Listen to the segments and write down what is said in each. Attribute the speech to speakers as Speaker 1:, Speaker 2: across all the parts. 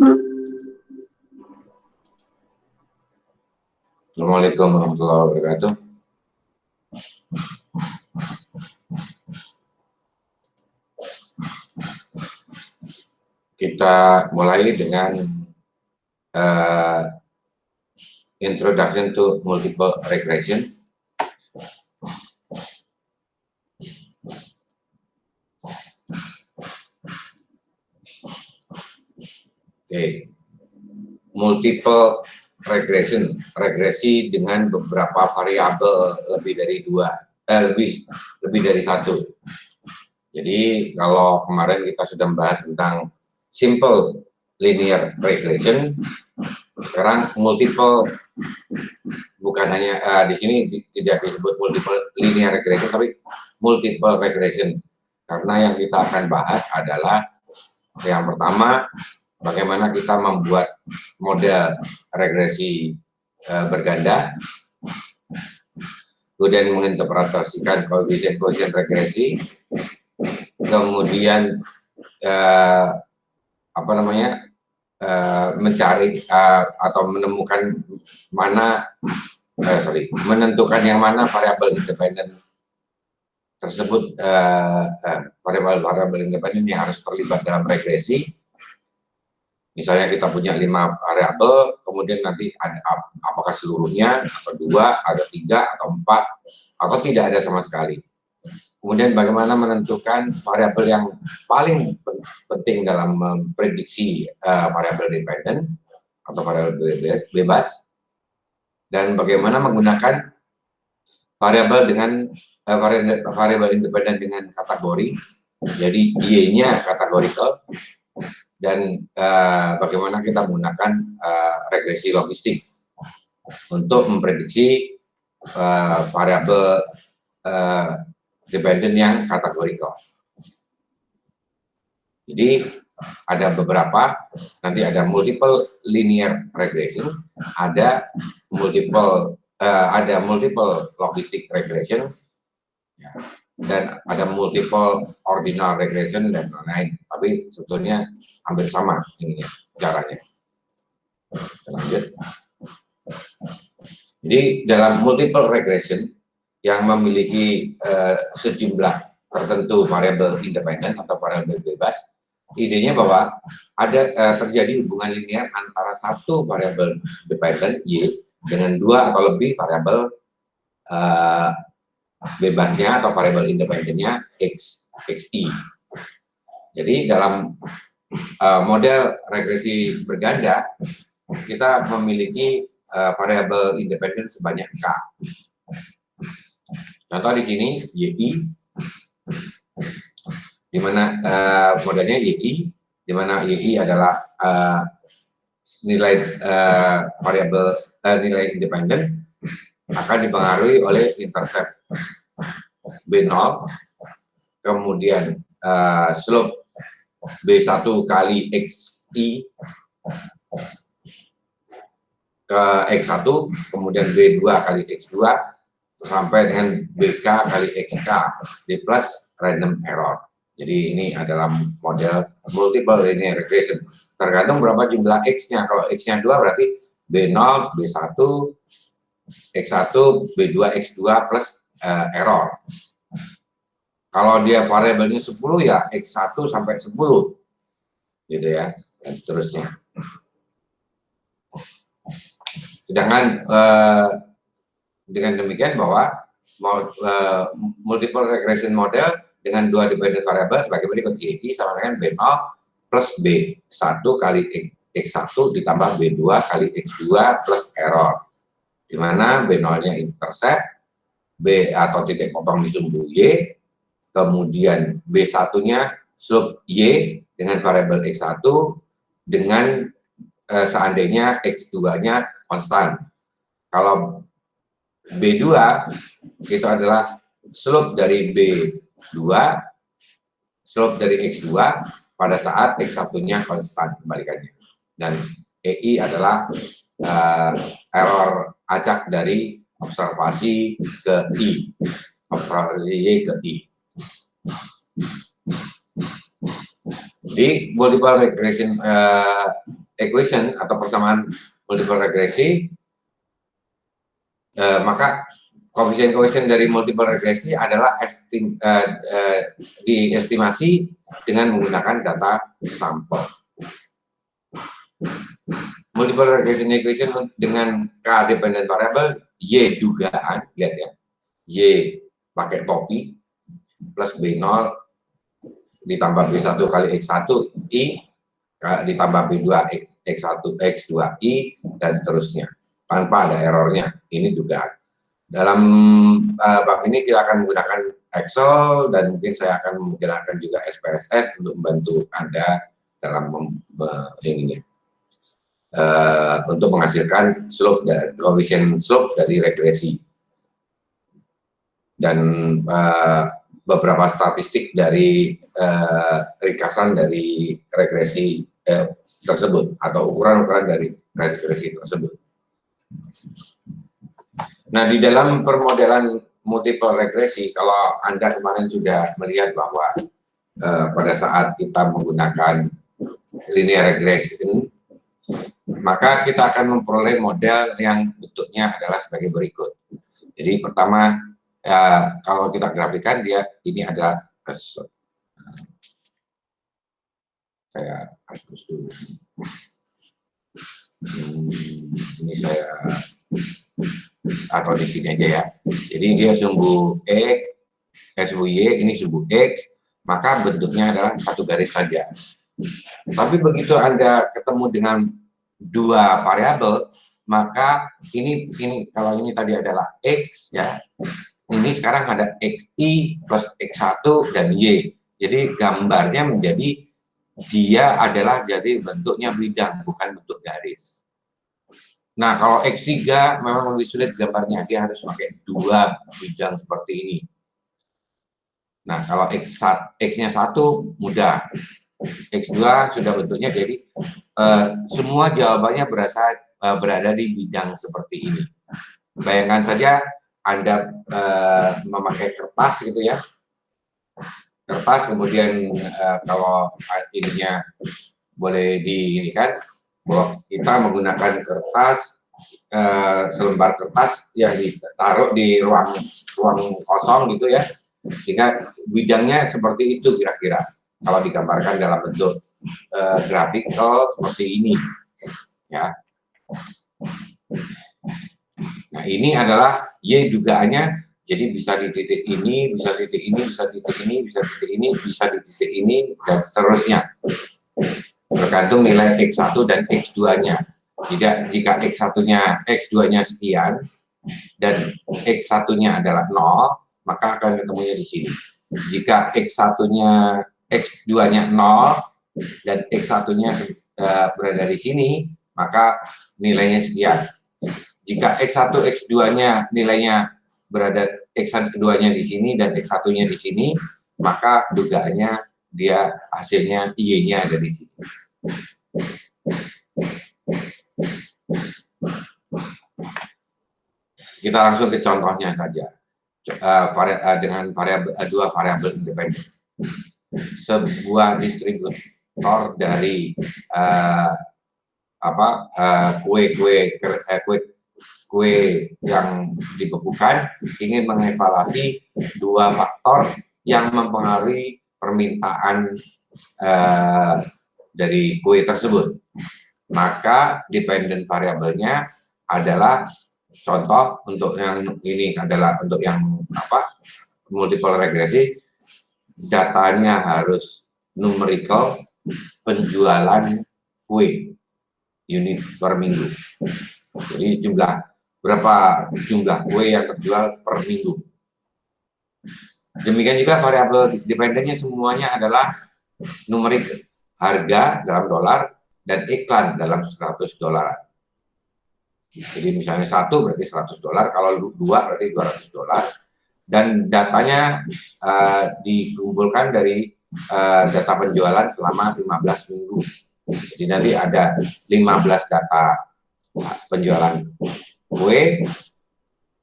Speaker 1: Assalamualaikum warahmatullahi wabarakatuh. Kita mulai dengan introduction to multiple regression. Multiple regression, regresi dengan beberapa variabel lebih dari lebih dari satu. Jadi kalau kemarin kita sudah membahas tentang simple linear regression, sekarang multiple, bukan hanya di sini tidak disebut multiple linear regression, tapi multiple regression. Karena yang kita akan bahas adalah yang pertama, bagaimana kita membuat model regresi berganda, kemudian menginterpretasikan koefisien-koefisien regresi, kemudian mencari atau menemukan mana menentukan yang mana variabel independen tersebut, variabel independen yang harus terlibat dalam regresi. Misalnya kita punya 5 variabel, kemudian nanti ada apakah seluruhnya, atau 2, ada 3, atau 4, atau tidak ada sama sekali. Kemudian bagaimana menentukan variabel yang paling penting dalam memprediksi variabel dependen atau variabel bebas, dan bagaimana menggunakan variabel dengan variabel independen dengan kategori, jadi Y-nya kategorical, dan bagaimana kita menggunakan regresi logistik untuk memprediksi variabel dependen yang kategorical. Jadi ada beberapa, nanti ada multiple linear regression, ada multiple logistic regression, dan ada multiple ordinal regression dan lain-lain. Tapi sebetulnya hampir sama ininya caranya. Lanjut. Jadi dalam multiple regression yang memiliki sejumlah tertentu variabel independen atau variabel bebas, idenya bahwa ada terjadi hubungan linear antara satu variabel dependen Y dengan 2 atau lebih variabel bebasnya atau variabel independennya XI. Jadi dalam model regresi berganda, kita memiliki variabel independen sebanyak K. Contoh di sini YI, di mana modelnya YI, di mana YI adalah nilai variabel nilai independen akan dipengaruhi oleh intercept B0, kemudian slope B1 kali XI ke X1, kemudian B2 kali X2, sampai dengan BK kali XK di plus random error. Jadi ini adalah model multiple linear regression. Tergantung berapa jumlah X-nya. Kalau X-nya 2 berarti B0, B1, X1, B2, X2 plus error. Kalau dia variabelnya 10 ya X1 sampai 10. Gitu ya, dan seterusnya. Sedangkan dengan demikian bahwa multiple regression model dengan 2 dependent variable sebagai berikut: Y sama dengan B0 plus B1 kali X1 ditambah B2 kali X2 plus error, di mana B0-nya intercept, B atau titik potong di sumbu Y, kemudian B1-nya slope Y dengan variabel X1 dengan seandainya X2-nya konstan. Kalau B2 itu adalah slope dari B2, slope dari X2 pada saat X1-nya konstan, kebalikannya. Dan EI adalah error acak dari observasi ke I, observasi Y ke I. Jadi multiple regression equation atau persamaan multiple regresi, maka koefisien dari multiple regresi adalah diestimasi dengan menggunakan data sampel. Multiple regression equation dengan K dependent variable, Y dugaan, lihat ya, Y pakai topi, plus B0 ditambah B1 kali X1 I, ditambah B2 X1 X2I, dan seterusnya, tanpa ada errornya. Ini dugaan. Dalam bab ini kita akan menggunakan Excel, dan mungkin saya akan menggunakan juga SPSS untuk membantu Anda dalam ini, untuk menghasilkan slope dan koefisien slope dari regresi, dan beberapa statistik dari ringkasan dari regresi tersebut, atau ukuran-ukuran dari regresi tersebut. Nah, di dalam permodelan multiple regresi, kalau Anda kemarin sudah melihat bahwa pada saat kita menggunakan linear regression, maka kita akan memperoleh model yang bentuknya adalah sebagai berikut. Jadi pertama, kalau kita grafikan, dia ini adalah, saya hapus dulu. Ini saya, atau di sini aja ya. Jadi dia sumbu X, sumbu Y, ini sumbu X, maka bentuknya adalah satu garis saja. Tapi begitu Anda ketemu dengan dua variabel, maka ini kalau ini tadi adalah X ya, ini sekarang ada XI plus X1 dan Y. Jadi gambarnya menjadi, dia adalah jadi bentuknya bidang, bukan bentuk garis. Nah, kalau X3 memang lebih sulit gambarnya, dia harus pakai dua bidang seperti ini. Nah, kalau X-nya 1 mudah, X2 sudah bentuknya, jadi semua jawabannya berada di bidang seperti ini. Bayangkan saja Anda memakai kertas gitu ya, kertas, kemudian kalau ininya boleh diinikan, bahwa kita menggunakan kertas, selembar kertas yang ditaruh di ruang kosong gitu ya, sehingga bidangnya seperti itu kira-kira kalau digambarkan dalam bentuk grafikal seperti ini ya. Nah, ini adalah Y dugaannya, jadi bisa di titik ini, bisa titik ini, bisa titik ini, bisa titik ini, bisa di titik ini, dan seterusnya, tergantung nilai X1 dan X2-nya. Jika X1-nya, X2-nya sekian, dan X1-nya adalah 0, maka akan ketemunya di sini. Jika X1-nya, X2-nya 0, dan X1-nya berada di sini, maka nilainya sekian. Jika X1, X2-nya nilainya berada, X2-nya di sini dan X1-nya di sini, maka dugaannya dia hasilnya Y-nya ada di sini. Kita langsung ke contohnya saja, dengan dua variabel independen. Sebuah distributor dari kue yang dibekukan ingin mengevaluasi dua faktor yang mempengaruhi permintaan dari kue tersebut. Maka dependent variabelnya adalah, contoh untuk yang ini adalah untuk yang multiple regresi, datanya harus numerical, penjualan kue unit per minggu. Jadi berapa jumlah kue yang terjual per minggu. Demikian juga variabel dependennya semuanya adalah numerik, harga dalam dolar dan iklan dalam 100 dolar. Jadi misalnya 1 berarti 100 dolar, kalau 2 berarti 200 dolar. Dan datanya dikumpulkan dari data penjualan selama 15 minggu. Jadi nanti ada 15 data penjualan kue,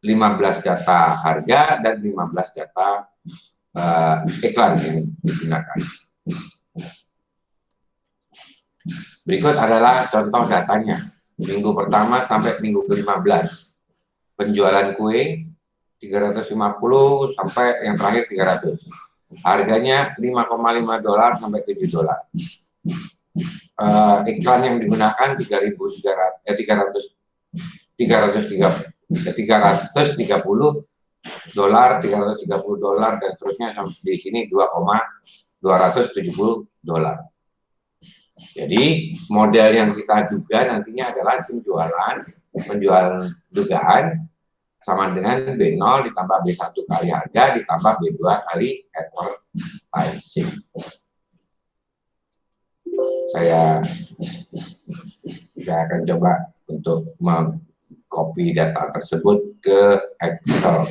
Speaker 1: 15 data harga, dan 15 data iklan yang digunakan. Berikut adalah contoh datanya. Minggu pertama sampai minggu ke-15. Penjualan kue 350 sampai yang terakhir 300. Harganya 5,5 dolar sampai 7 dolar. Iklan yang digunakan 330 dolar, 330 dolar dan seterusnya sampai di sini 2,270 dolar. Jadi model yang kita duga nantinya adalah penjualan dugaan sama dengan B0 ditambah B1 kali harga ditambah B2 kali advertising. Saya akan coba untuk mengcopy data tersebut ke Excel.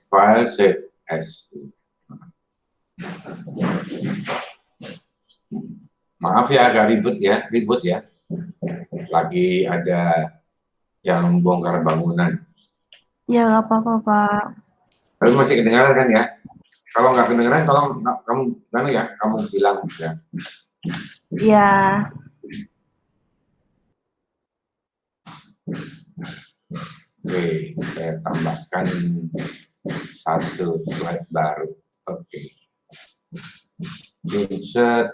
Speaker 1: File save as. Maaf ya agak ribut ya. Lagi ada yang bongkar bangunan.
Speaker 2: Ya nggak apa-apa Pak.
Speaker 1: Tapi masih kedengaran kan ya? Kalau nggak kedengaran, tolong kamu bilang ya.
Speaker 2: Ya.
Speaker 1: Oke, saya tambahkan satu slide baru. Oke. Insert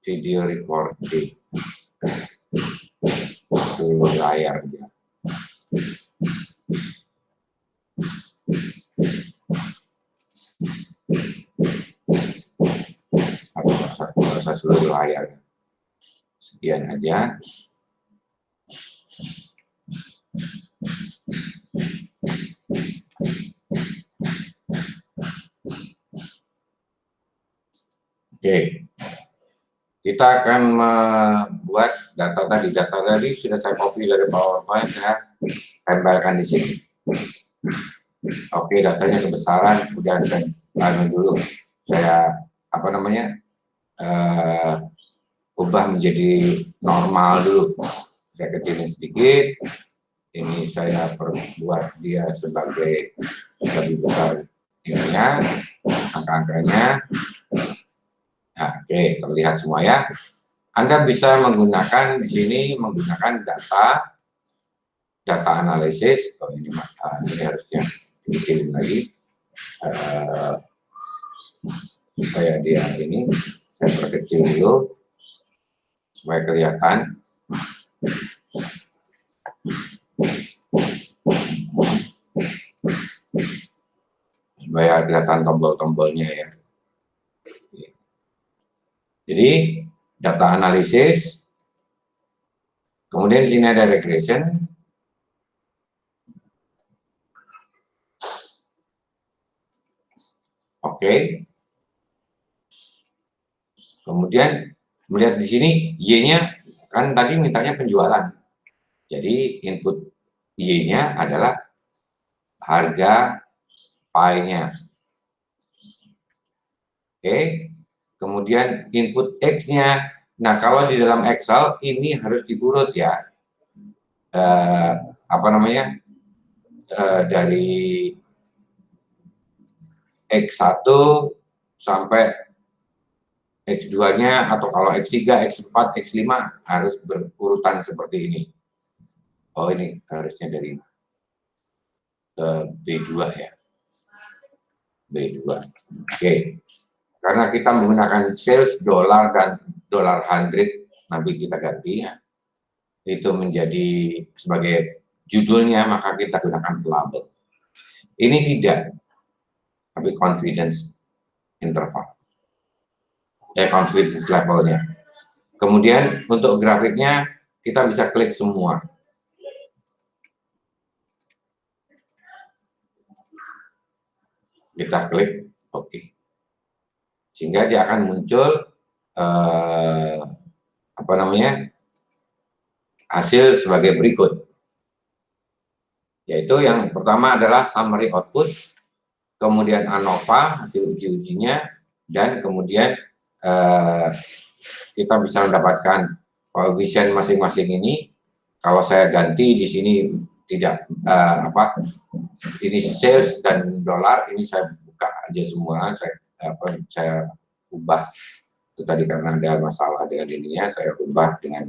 Speaker 1: video recording. Full layarnya. Atau seluruh layar. Sekian aja. Oke, kita akan membuat data tadi sudah saya copy dari PowerPoint, saya tempelkan di sini. Oke, datanya kebesaran, udah dulu saya ubah menjadi normal dulu. Saya kecilin sedikit. Ini saya perbuat dia sebagai lebih besar ininya, angka-angkanya. Nah, oke, terlihat semua ya. Anda bisa menggunakan di sini menggunakan data analisis. Oh, ini harusnya dibikin lagi supaya dia ini saya perkecil dulu supaya kelihatan. Supaya kelihatan tombol-tombolnya ya. Jadi data analisis, kemudian di sini ada regression, oke. Kemudian melihat di sini Y-nya kan tadi mintanya penjualan, jadi input Y-nya adalah harga pie-nya, oke. Kemudian input X-nya, nah kalau di dalam Excel ini harus diurut ya, dari X1 sampai X2-nya, atau kalau X3, X4, X5 harus berurutan seperti ini. Oh, ini harusnya dari B2 ya. B2. Oke. Karena kita menggunakan sales dolar dan dollar 100, nanti kita ganti ya. Itu menjadi sebagai judulnya, maka kita gunakan label. Ini tidak, tapi confidence interval. Confidence levelnya. Kemudian untuk grafiknya kita bisa klik semua. Kita klik oke. Sehingga dia akan muncul hasil sebagai berikut. Yaitu yang pertama adalah summary output, kemudian ANOVA hasil uji-ujinya, dan kemudian kita bisa mendapatkan koefisien masing-masing ini. Kalau saya ganti di sini tidak ini sales dan dolar, ini saya buka aja semua, saya ubah itu tadi karena ada masalah dengan ininya, saya ubah dengan